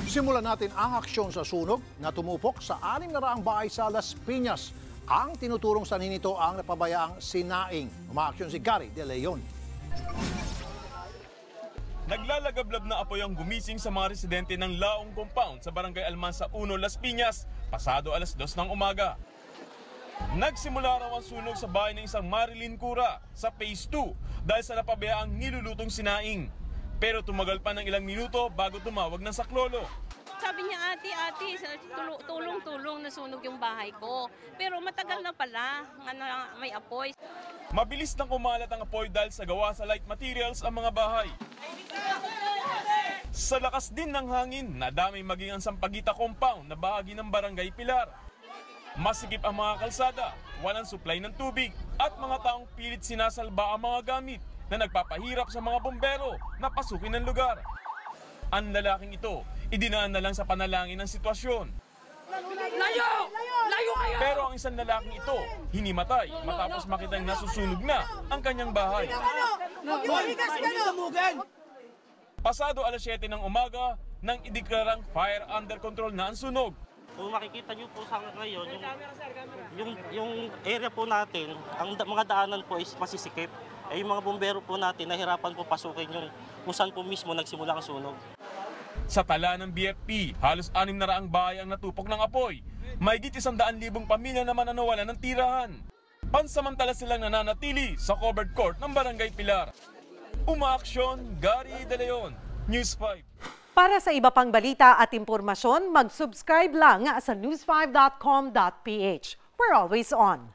Simulan natin ang aksyon sa sunog na tumupok sa 600 bahay sa Las Piñas. Ang tinuturong sanhin nito ang napabayaang sinaing. Umaaksyon si Gary De Leon. Naglalagablab na apoy ang gumising sa mga residente ng Laong Compound sa Barangay Almansa 1, Las Piñas, pasado alas 2 ng umaga. Nagsimula raw ang sunog sa bahay ng isang Marilyn Cura sa Phase 2 dahil sa napabayaang nilulutong sinaing. Pero tumagal pa ng ilang minuto bago tumawag ng saklolo. Sabi niya, ate, tulong-tulong nasunog yung bahay ko. Pero matagal na pala, may apoy. Mabilis nang kumalat ang apoy dahil sa gawa sa light materials ang mga bahay. Sa lakas din ng hangin, nadamay maging ang Sampaguita Compound na bahagi ng Barangay Pilar. Masikip ang mga kalsada, walang supply ng tubig at mga taong pilit sinasalba ang mga gamit na nagpapahirap sa mga bombero na pasukin ng lugar. Ang lalaking ito, idinaan na lang sa panalangin ng sitwasyon. Layo! Layo kayo! Pero ang isang lalaking ito, hinimatay matapos makitang nasusunog na ang kanyang bahay. Pasado alas 7 ng umaga, nang ideklarang fire under control na ang sunog. Kung makikita nyo po sa ngayon, yung area po natin, ang mga daanan po is masisikip. Yung mga bombero po natin, nahirapan po pasukin yung kung saan po mismo nagsimula ang sunog. Sa tala ng BFP, halos 600 bahay ang natupok ng apoy. Mahigit 100,000 pamilya naman ang nawala ng tirahan. Pansamantala silang nananatili sa covered court ng Barangay Pilar. Umaaksyon, Gary De Leon, News 5. Para sa iba pang balita at impormasyon, mag-subscribe lang sa news5.com.ph. We're always on.